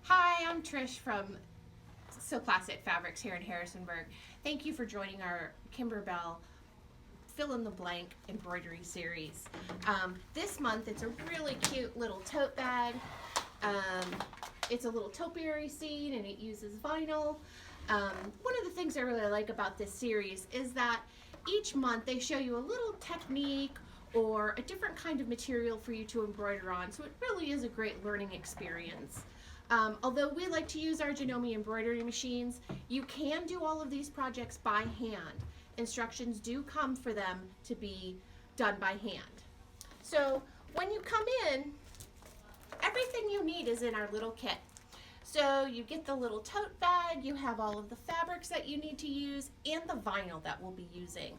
Hi, I'm Trish from So Classic Fabrics here in Harrisonburg. Thank you for joining our Kimberbell fill in the blank embroidery series. This month it's a really cute little tote bag. It's a little topiary scene and it uses vinyl. One of the things I really like about this series is that each month they show you a little technique or a different kind of material for you to embroider on, so it really is a great learning experience. Although we like to use our Janome embroidery machines, you can do all of these projects by hand. Instructions do come for them to be done by hand. So when you come in, everything you need is in our little kit. So you get the little tote bag, you have all of the fabrics that you need to use, and the vinyl that we'll be using.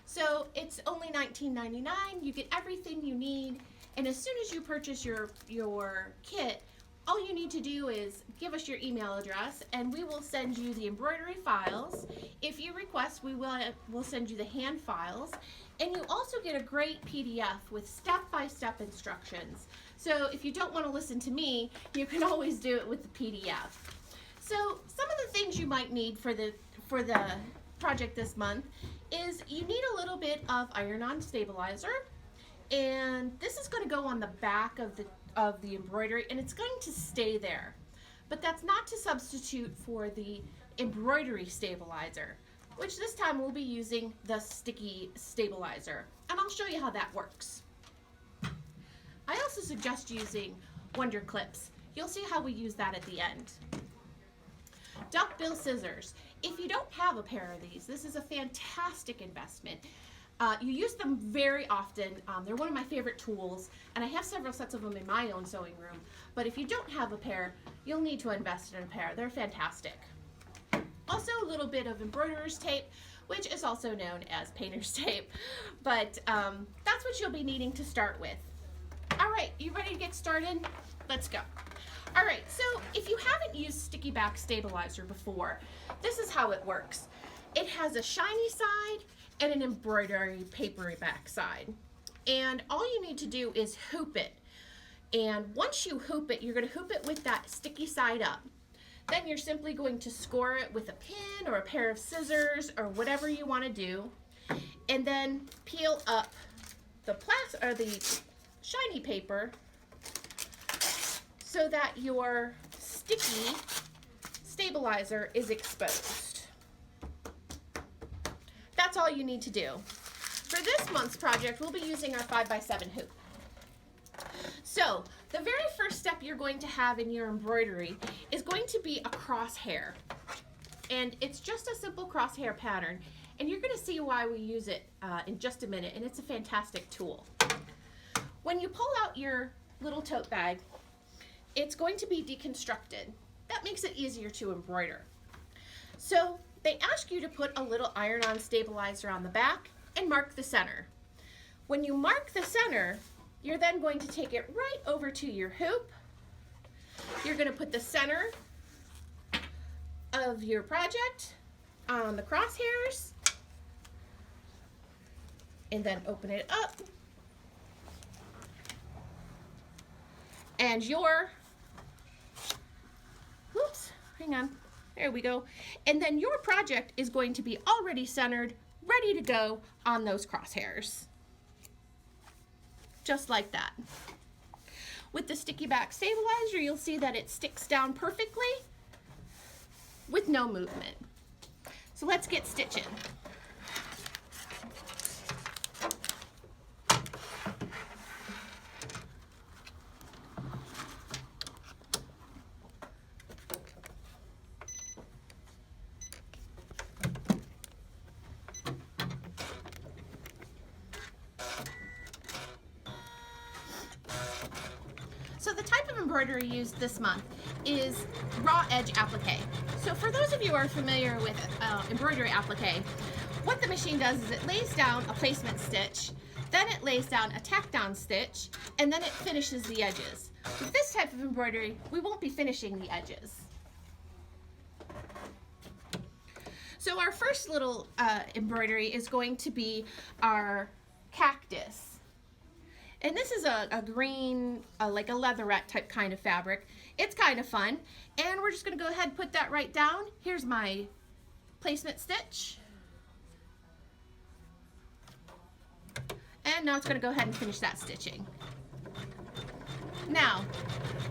So it's only $19.99, you get everything you need, and as soon as you purchase your kit, all you need to do is give us your email address and we will send you the embroidery files. If you request, we'll send you the hand files, and you also get a great PDF with step-by-step instructions. So if you don't want to listen to me, you can always do it with the PDF. So some of the things you might need for the project this month is you need a little bit of iron-on stabilizer, and this is going to go on the back of the embroidery, and it's going to stay there. But that's not to substitute for the embroidery stabilizer, which this time we'll be using the sticky stabilizer, and I'll show you how that works. I also suggest using Wonder Clips. You'll see how we use that at the end. Duckbill scissors. If you don't have a pair of these, this is a fantastic investment. You use them very often. They're one of my favorite tools, and I have several sets of them in my own sewing room. But if you don't have a pair, you'll need to invest in a pair. They're fantastic. Also a little bit of embroiderer's tape, which is also known as painter's tape. But that's what you'll be needing to start with. All right, you ready to get started? Let's go. All right, so if you haven't used sticky back stabilizer before, this is how it works. It has a shiny side and an embroidery papery back side. And all you need to do is hoop it. And once you hoop it, you're going to hoop it with that sticky side up. Then you're simply going to score it with a pin or a pair of scissors or whatever you want to do. And then peel up the shiny paper so that your sticky stabilizer is exposed. That's all you need to do. For this month's project, we'll be using our 5x7 hoop. So the very first step you're going to have in your embroidery is going to be a crosshair. And it's just a simple crosshair pattern, and you're going to see why we use it in just a minute, and it's a fantastic tool. When you pull out your little tote bag, it's going to be deconstructed. That makes it easier to embroider. So they ask you to put a little iron-on stabilizer on the back and mark the center. When you mark the center, you're then going to take it right over to your hoop. You're going to put the center of your project on the crosshairs and then open it up. And there we go. And then your project is going to be already centered, ready to go on those crosshairs. Just like that. With the sticky back stabilizer, you'll see that it sticks down perfectly with no movement. So let's get stitching. So the type of embroidery used this month is raw edge applique. So for those of you who are familiar with embroidery applique, what the machine does is it lays down a placement stitch, then it lays down a tack down stitch, and then it finishes the edges. With this type of embroidery, we won't be finishing the edges. So our first little embroidery is going to be our cactus. And this is a green, like a leatherette type kind of fabric. It's kind of fun. And we're just going to go ahead and put that right down. Here's my placement stitch. And now it's going to go ahead and finish that stitching. Now,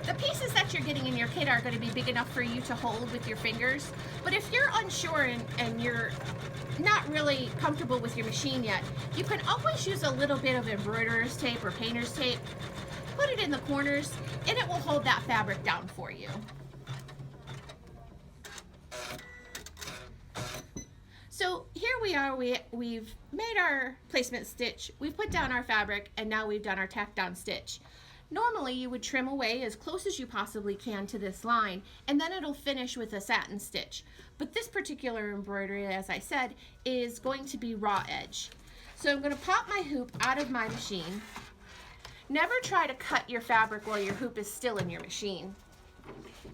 the pieces that you're getting in your kit are going to be big enough for you to hold with your fingers. But if you're unsure and you're not really comfortable with your machine yet, you can always use a little bit of embroiderer's tape or painter's tape. Put it in the corners and it will hold that fabric down for you. So here we are, we've made our placement stitch, we've put down our fabric, and now we've done our tack down stitch. Normally you would trim away as close as you possibly can to this line, and then it'll finish with a satin stitch. But this particular embroidery, as I said, is going to be raw edge. So I'm going to pop my hoop out of my machine. Never try to cut your fabric while your hoop is still in your machine.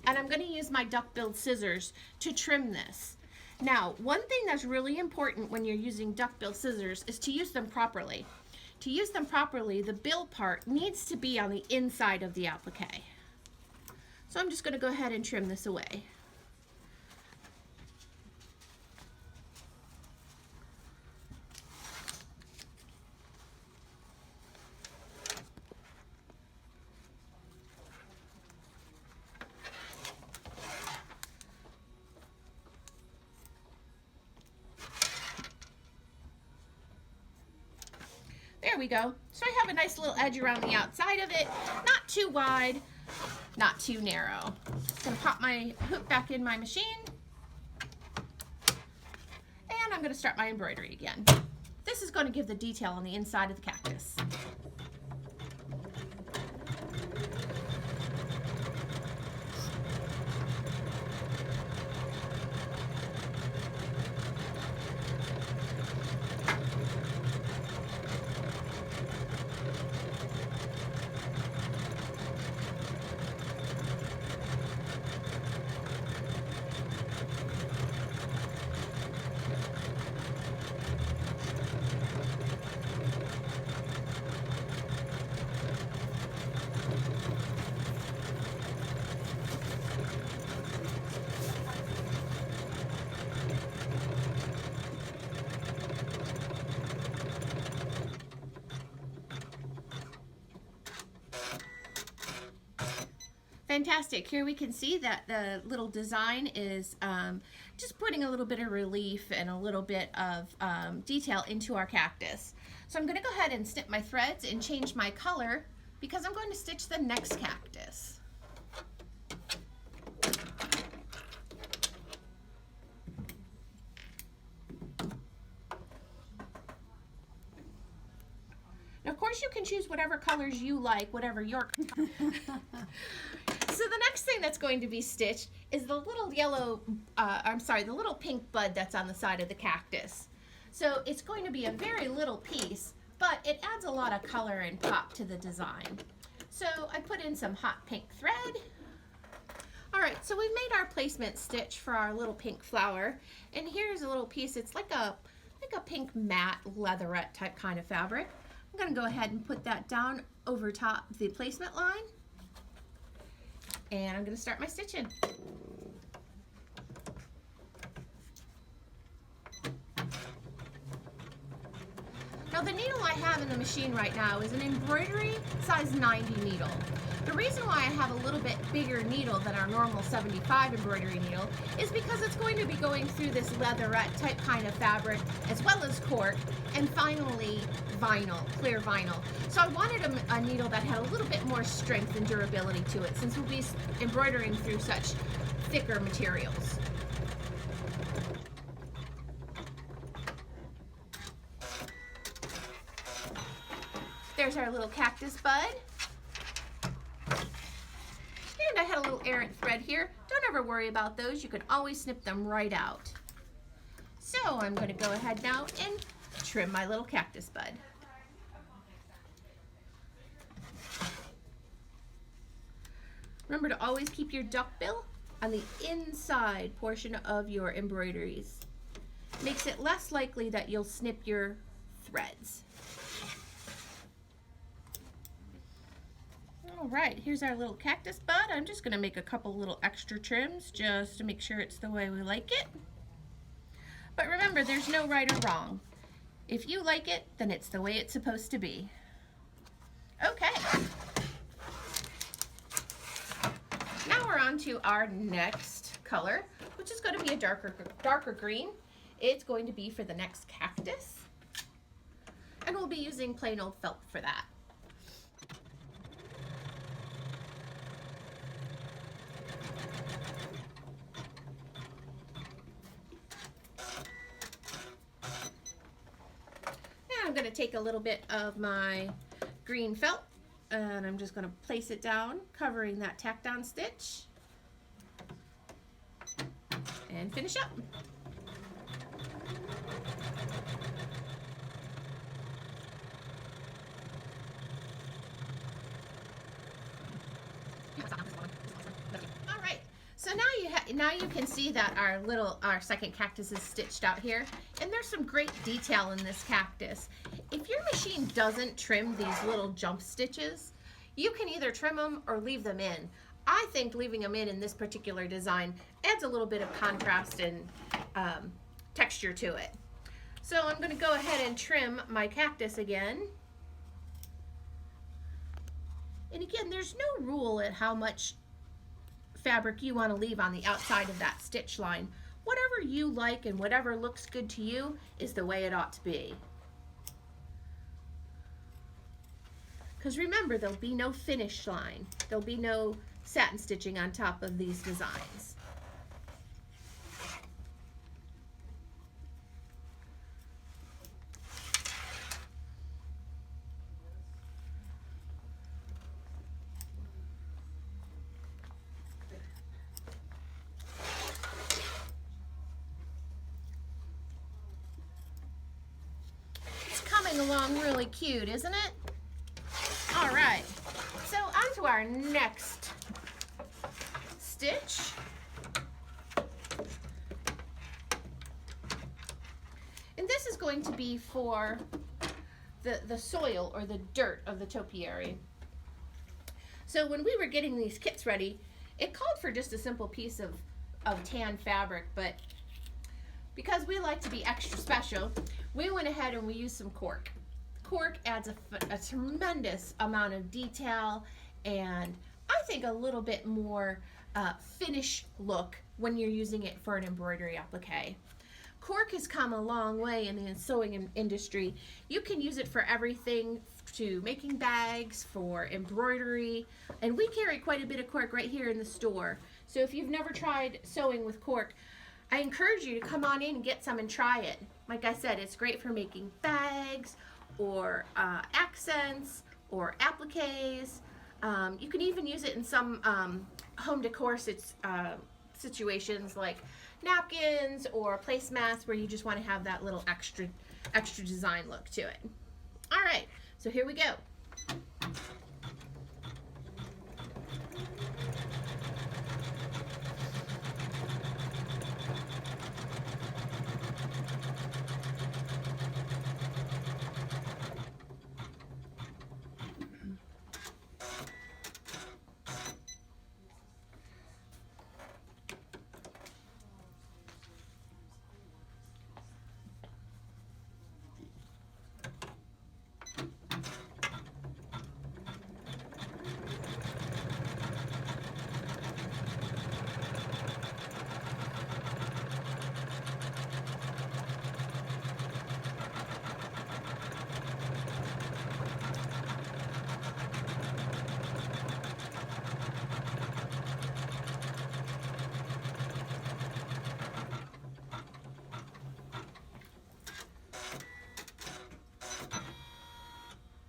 And I'm going to use my duck-billed scissors to trim this. Now, one thing that's really important when you're using duck-bill scissors is to use them properly. To use them properly, the bill part needs to be on the inside of the applique. So I'm just going to go ahead and trim this away. There we go. So I have a nice little edge around the outside of it. Not too wide, not too narrow. I'm going to pop my hoop back in my machine. And I'm going to start my embroidery again. This is going to give the detail on the inside of the cactus. Fantastic. Here we can see that the little design is just putting a little bit of relief and a little bit of detail into our cactus. So I'm going to go ahead and snip my threads and change my color because I'm going to stitch the next cactus. Now, of course, you can choose whatever colors you like, whatever your So the next thing that's going to be stitched is the little yellow, the little pink bud that's on the side of the cactus. So it's going to be a very little piece, but it adds a lot of color and pop to the design. So I put in some hot pink thread. All right, so we've made our placement stitch for our little pink flower, and here's a little piece. It's like a pink matte leatherette type kind of fabric. I'm going to go ahead and put that down over top the placement line. And I'm going to start my stitching. Now the needle I have in the machine right now is an embroidery size 90 needle. The reason why I have a little bit bigger needle than our normal 75 embroidery needle is because it's going to be going through this leatherette type kind of fabric as well as cork and finally vinyl, clear vinyl. So I wanted a needle that had a little bit more strength and durability to it since we'll be embroidering through such thicker materials. There's our little cactus bud. And I had a little errant thread here. Don't ever worry about those. You can always snip them right out. So I'm going to go ahead now and trim my little cactus bud. Remember to always keep your duckbill on the inside portion of your embroideries. Makes it less likely that you'll snip your threads. All right, here's our little cactus bud. I'm just going to make a couple little extra trims just to make sure it's the way we like it. But remember, there's no right or wrong. If you like it, then it's the way it's supposed to be. Okay. Now we're on to our next color, which is going to be a darker green. It's going to be for the next cactus. And we'll be using plain old felt for that. I'm going to take a little bit of my green felt and I'm just going to place it down, covering that tack down stitch, and finish up. All right, so now you can see that our second cactus is stitched out here, and there's some great detail in this cactus. If your machine doesn't trim these little jump stitches, you can either trim them or leave them in. I think leaving them in this particular design adds a little bit of contrast and texture to it. So I'm going to go ahead and trim my cactus again. And again, there's no rule at how much fabric you want to leave on the outside of that stitch line. Whatever you like and whatever looks good to you is the way it ought to be. Because remember, there'll be no finish line. There'll be no satin stitching on top of these designs. It's coming along really cute, isn't it? All right, so on to our next stitch. And this is going to be for the soil or the dirt of the topiary. So when we were getting these kits ready, it called for just a simple piece of tan fabric, but because we like to be extra special, we went ahead and we used some cork. Cork adds a tremendous amount of detail and I think a little bit more finish look when you're using it for an embroidery applique. Cork has come a long way in the sewing industry. You can use it for everything, to making bags, for embroidery, and we carry quite a bit of cork right here in the store. So if you've never tried sewing with cork, I encourage you to come on in and get some and try it. Like I said, it's great for making bags, or accents, or appliques. You can even use it in some home decor situations like napkins or placemats where you just want to have that little extra design look to it. All right, so here we go.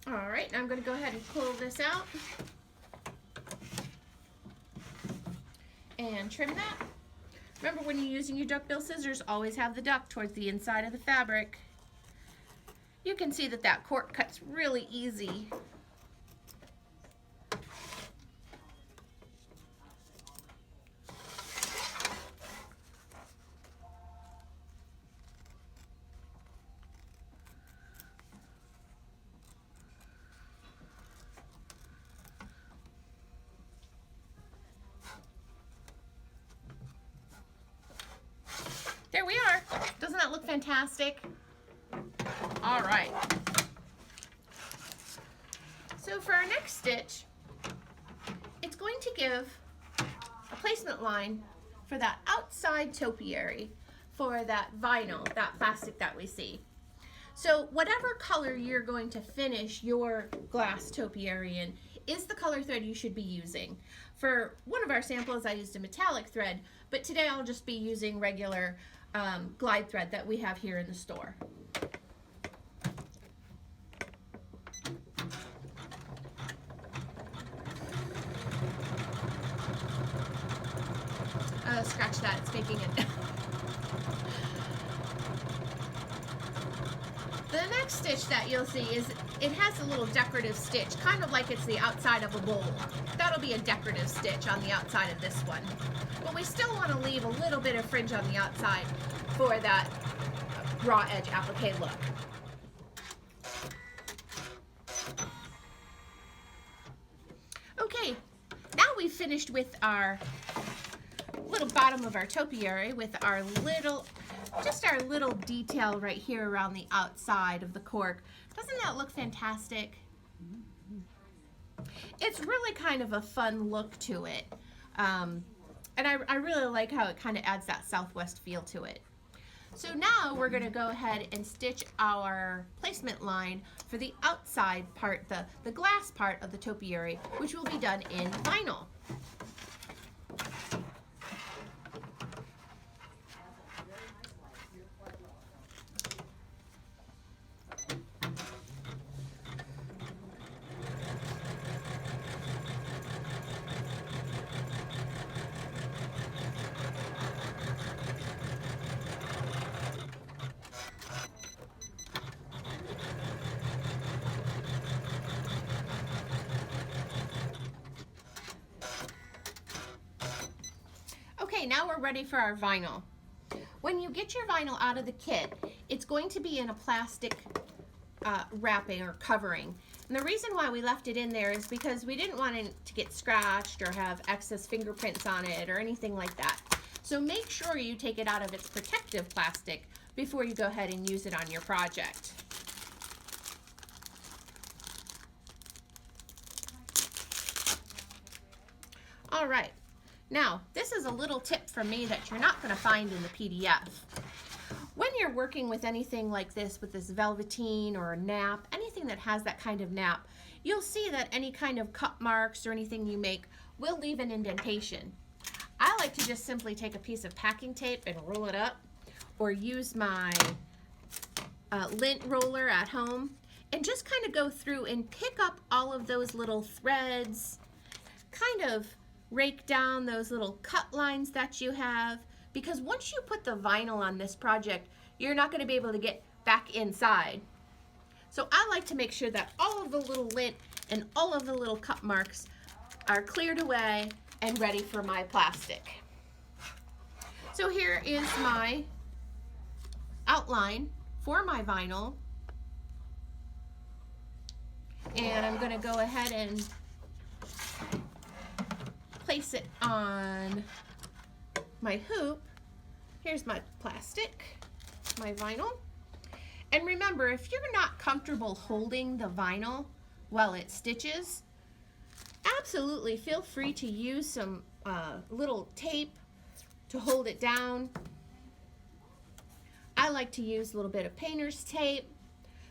All right, now I'm going to go ahead and pull this out and trim that. Remember, when you're using your duckbill scissors, always have the duck towards the inside of the fabric. You can see that that cork cuts really easy. look fantastic? All right. So for our next stitch, it's going to give a placement line for that outside topiary for that vinyl, that plastic that we see. So whatever color you're going to finish your glass topiary in is the color thread you should be using. For one of our samples, I used a metallic thread, but today I'll just be using regular glide thread that we have here in the store. Scratch that, it's making it. The next stitch that you'll see is it has a little decorative stitch, kind of like it's the outside of a bowl. That'll be a decorative stitch on the outside of this one. But we still want to leave a little bit of fringe on the outside for that raw edge applique look. Okay, now we've finished with our little bottom of our topiary with our little, just our little detail right here around the outside of the cork. Doesn't that look fantastic? It's really kind of a fun look to it. And I really like how it kind of adds that Southwest feel to it. So now we're going to go ahead and stitch our placement line for the outside part, the glass part of the topiary, which will be done in vinyl. Okay, now we're ready for our vinyl. When you get your vinyl out of the kit, it's going to be in a plastic wrapping or covering. And the reason why we left it in there is because we didn't want it to get scratched or have excess fingerprints on it or anything like that. So make sure you take it out of its protective plastic before you go ahead and use it on your project. All right. Now, this is a little tip from me that you're not going to find in the PDF. When you're working with anything like this, with this velveteen or a nap, anything that has that kind of nap, you'll see that any kind of cut marks or anything you make will leave an indentation. I like to just simply take a piece of packing tape and roll it up, or use my lint roller at home and just kind of go through and pick up all of those little threads, kind of rake down those little cut lines that you have, because once you put the vinyl on this project, you're not going to be able to get back inside. So I like to make sure that all of the little lint and all of the little cut marks are cleared away and ready for my plastic. So here is my outline for my vinyl, and I'm going to go ahead and place it on my hoop. Here's my plastic, my vinyl. And remember, if you're not comfortable holding the vinyl while it stitches, absolutely feel free to use some little tape to hold it down. I like to use a little bit of painter's tape,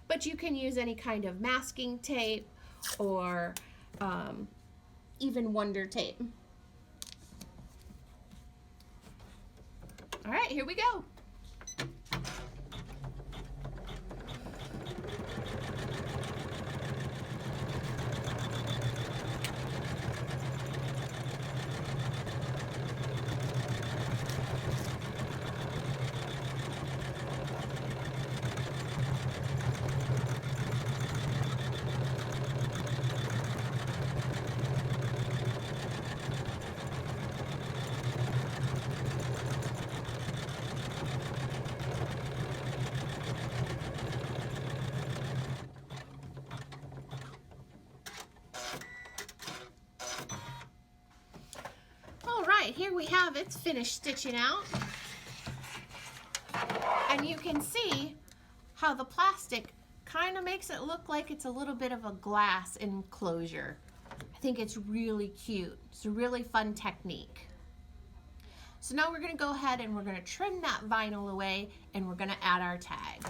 but you can use any kind of masking tape or even Wonder tape. All right, here we go. Here we have it's finished stitching out. And you can see how the plastic kind of makes it look like it's a little bit of a glass enclosure. I think it's really cute. It's a really fun technique. So now we're going to go ahead and we're going to trim that vinyl away, and we're going to add our tag.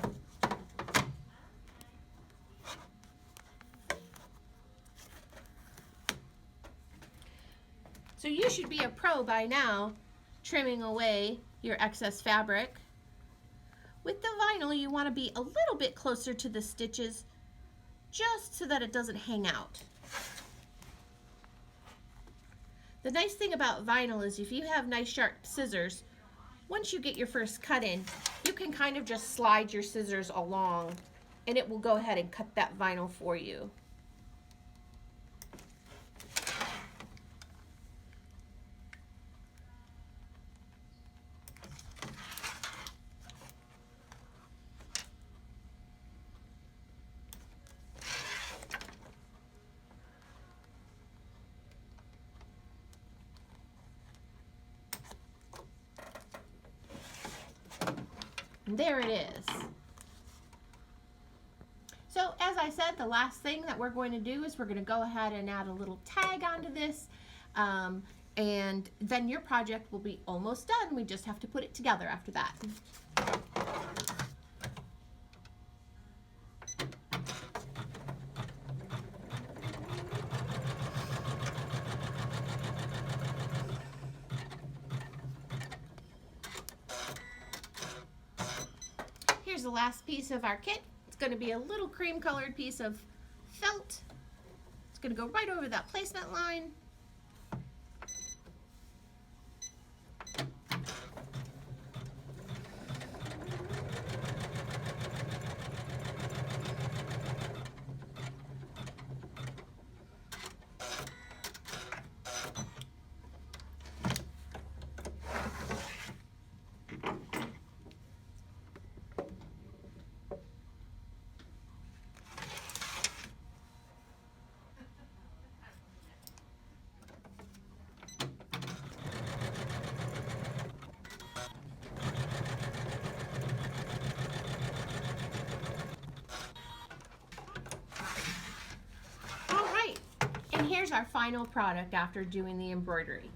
So you should be a pro by now, trimming away your excess fabric. With the vinyl, you want to be a little bit closer to the stitches, just so that it doesn't hang out. The nice thing about vinyl is if you have nice sharp scissors, once you get your first cut in, you can kind of just slide your scissors along and it will go ahead and cut that vinyl for you. There it is. So as I said, the last thing that we're going to do is we're going to go ahead and add a little tag onto this, and then your project will be almost done. We just have to put it together after that. Here's the last piece of our kit. It's going to be a little cream colored piece of felt. It's going to go right over that placement line. Here's our final product after doing the embroidery.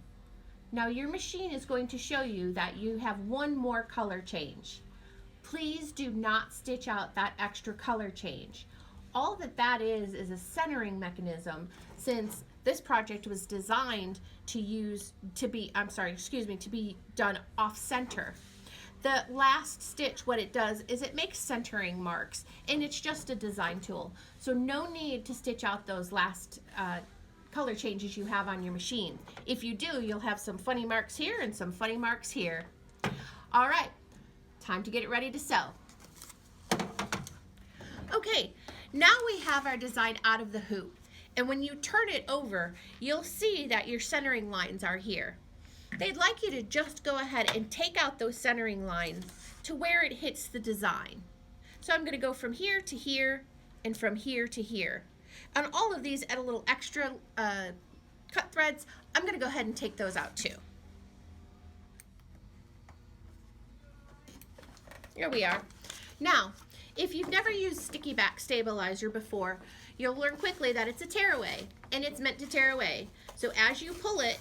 Now your machine is going to show you that you have one more color change. Please do not stitch out that extra color change. All that is a centering mechanism, since this project was designed to be done off center. The last stitch, what it does is it makes centering marks, and it's just a design tool. So no need to stitch out those last color changes you have on your machine. If you do, you'll have some funny marks here and some funny marks here. All right, time to get it ready to sew. Okay, now we have our design out of the hoop, and when you turn it over, you'll see that your centering lines are here. They'd like you to just go ahead and take out those centering lines to where it hits the design. So I'm going to go from here to here and from here to here. On all of these, add a little extra cut threads. I'm going to go ahead and take those out too. Here we are. Now, if you've never used sticky back stabilizer before, you'll learn quickly that it's a tearaway, and it's meant to tear away. So as you pull it,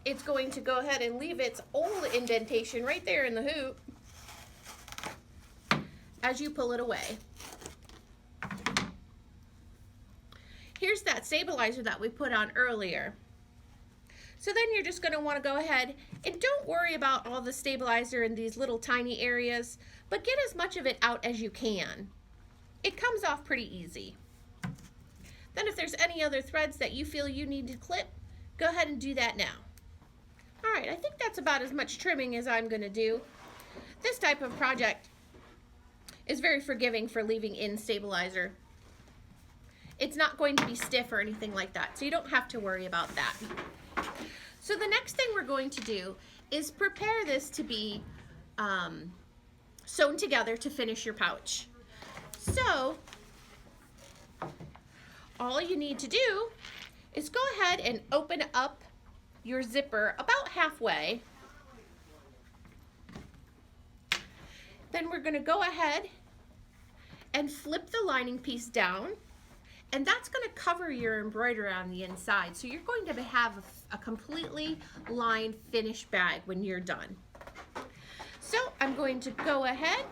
it's going to go ahead and leave its old indentation right there in the hoop as you pull it away. Here's that stabilizer that we put on earlier. So then you're just going to want to go ahead and don't worry about all the stabilizer in these little tiny areas, but get as much of it out as you can. It comes off pretty easy. Then if there's any other threads that you feel you need to clip, go ahead and do that now. All right, I think that's about as much trimming as I'm going to do. This type of project is very forgiving for leaving in stabilizer. It's not going to be stiff or anything like that, so you don't have to worry about that. So the next thing we're going to do is prepare this to be sewn together to finish your pouch. So all you need to do is go ahead and open up your zipper about halfway. Then we're going to go ahead and flip the lining piece down, and that's going to cover your embroidery on the inside. So you're going to have a completely lined finished bag when you're done. So I'm going to go ahead,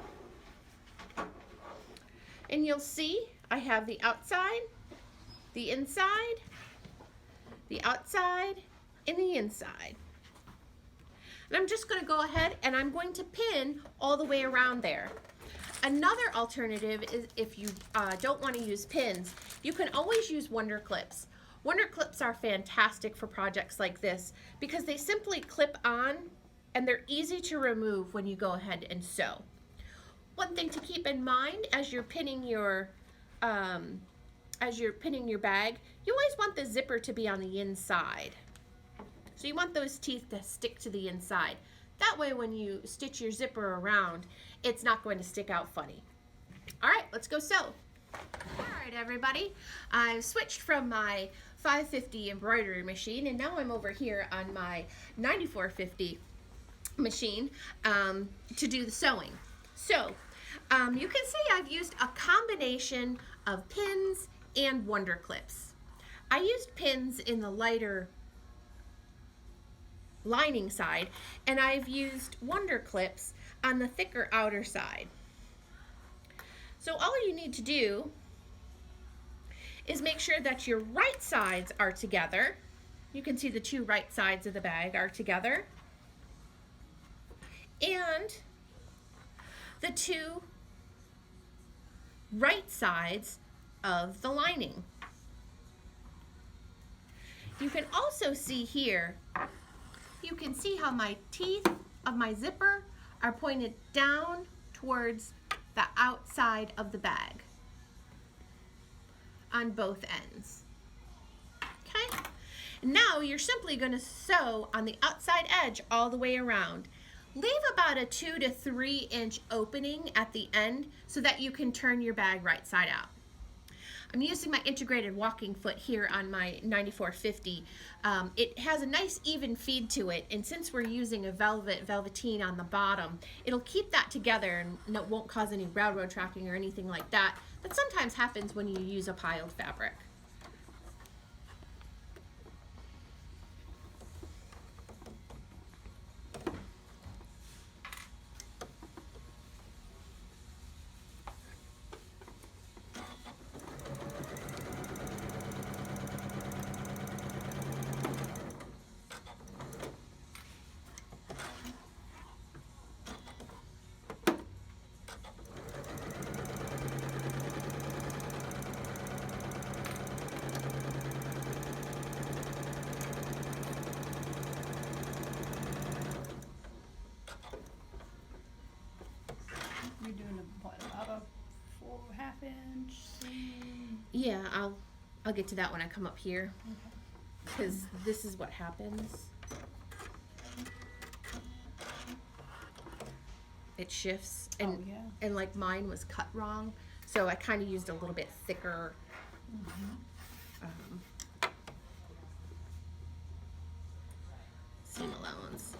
and you'll see I have the outside, the inside, the outside, and the inside. And I'm just going to go ahead and I'm going to pin all the way around there. Another alternative is if you don't want to use pins, you can always use wonder clips. Wonder clips are fantastic for projects like this because they simply clip on and they're easy to remove when you go ahead and sew. One thing to keep in mind as you're pinning your bag, you always want the zipper to be on the inside. So you want those teeth to stick to the inside. That way when you stitch your zipper around, it's not going to stick out funny. All right, let's go sew. All right, everybody. I've switched from my 550 embroidery machine, and now I'm over here on my 9450 machine to do the sewing. So you can see I've used a combination of pins and wonder clips. I used pins in the lighter lining side, and I've used wonder clips on the thicker outer side. So all you need to do is make sure that your right sides are together. You can see the two right sides of the bag are together, and the two right sides of the lining. You can also see here, you can see how my teeth of my zipper are pointed down towards the outside of the bag on both ends. Okay? Now you're simply going to sew on the outside edge all the way around. Leave about a 2 to 3 inch opening at the end so that you can turn your bag right side out. I'm using my integrated walking foot here on my 9450. It has a nice even feed to it, and since we're using a velveteen on the bottom, it'll keep that together and it won't cause any railroad tracking or anything like that. That sometimes happens when you use a piled fabric. You're doing about a 4.5 inch seam? Yeah, I'll get to that when I come up here, because this is what happens. It shifts, and and like mine was cut wrong, so I kind of used a little bit thicker seam allowance.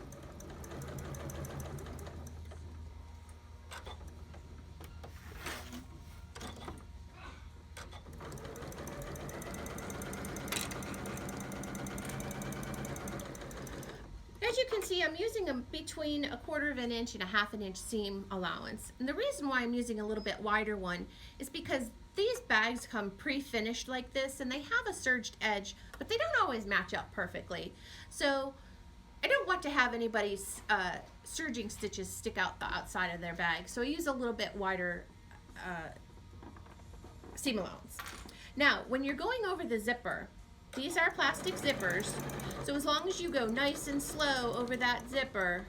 As you can see, I'm using between a 1/4 inch and a 1/2 inch seam allowance. And the reason why I'm using a little bit wider one is because these bags come pre-finished like this, and they have a serged edge, but they don't always match up perfectly. So I don't want to have anybody's serging stitches stick out the outside of their bag. So I use a little bit wider seam allowance. Now, when you're going over the zipper, these are plastic zippers, so as long as you go nice and slow over that zipper,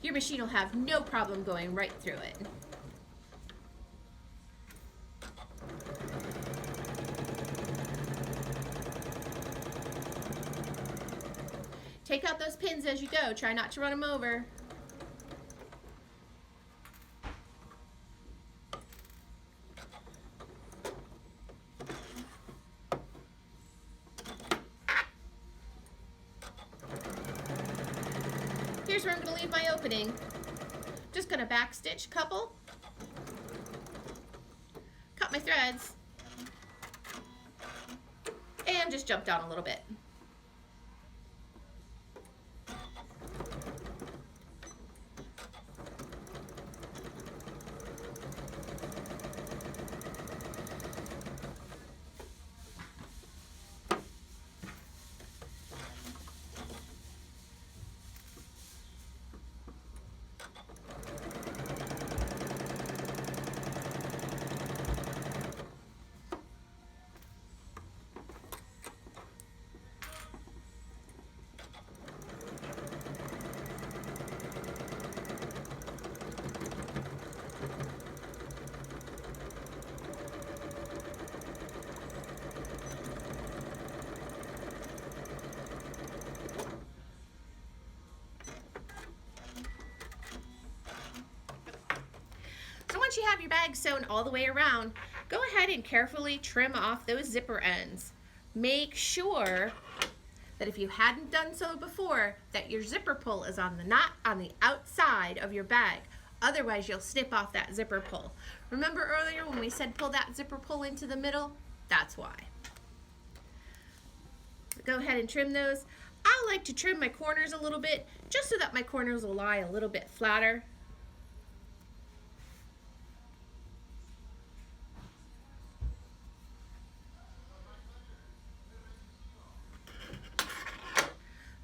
your machine will have no problem going right through it. Take out those pins as you go. Try not to run them over. Here's where I'm going to leave my opening. Just gonna back stitch a couple, cut my threads, and just jump down a little bit. Once you have your bag sewn all the way around, go ahead and carefully trim off those zipper ends. Make sure that if you hadn't done so before, that your zipper pull is on the knot on the outside of your bag. Otherwise, you'll snip off that zipper pull. Remember earlier when we said pull that zipper pull into the middle? That's why. Go ahead and trim those. I like to trim my corners a little bit, just so that my corners will lie a little bit flatter.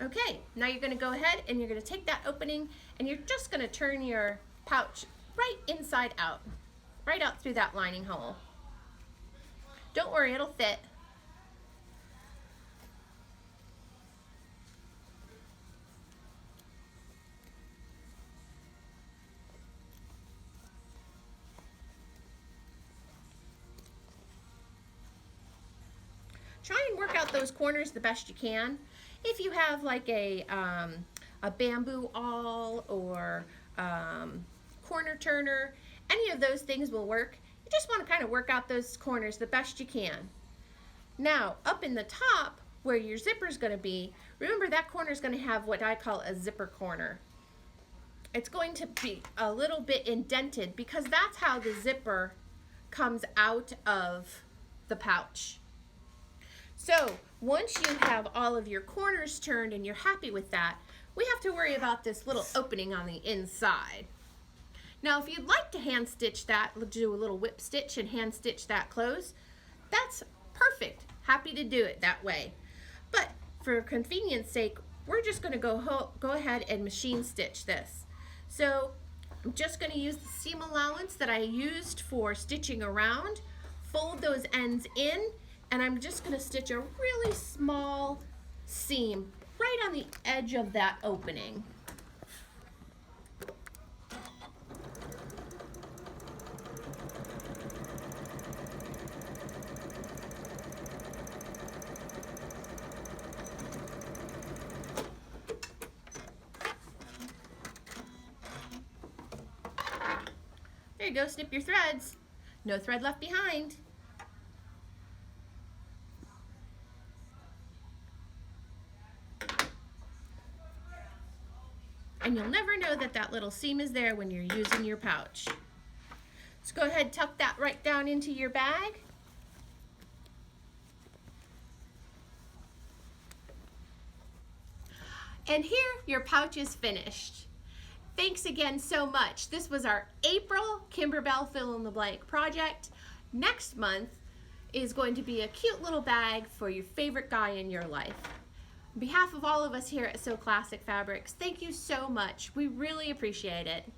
Okay, now you're going to go ahead and you're going to take that opening and you're just going to turn your pouch right inside out, right out through that lining hole. Don't worry, it'll fit. Try and work out those corners the best you can. If you have like a bamboo awl or corner turner, any of those things will work. You just want to kind of work out those corners the best you can. Now, up in the top where your zipper is going to be, remember that corner is going to have what I call a zipper corner. It's going to be a little bit indented because that's how the zipper comes out of the pouch. So once you have all of your corners turned and you're happy with that, we have to worry about this little opening on the inside. Now if you'd like to hand stitch that, do a little whip stitch and hand stitch that close, that's perfect. Happy to do it that way. But for convenience sake, we're just going to go ahead and machine stitch this. So I'm just going to use the seam allowance that I used for stitching around, fold those ends in, and I'm just going to stitch a really small seam right on the edge of that opening. There you go, snip your threads. No thread left behind. And you'll never know that that little seam is there when you're using your pouch. Let's go ahead and tuck that right down into your bag. And here your pouch is finished. Thanks again so much. This was our April Kimberbell Fill in the Blank project. Next month is going to be a cute little bag for your favorite guy in your life. On behalf of all of us here at So Classic Fabrics, thank you so much. We really appreciate it.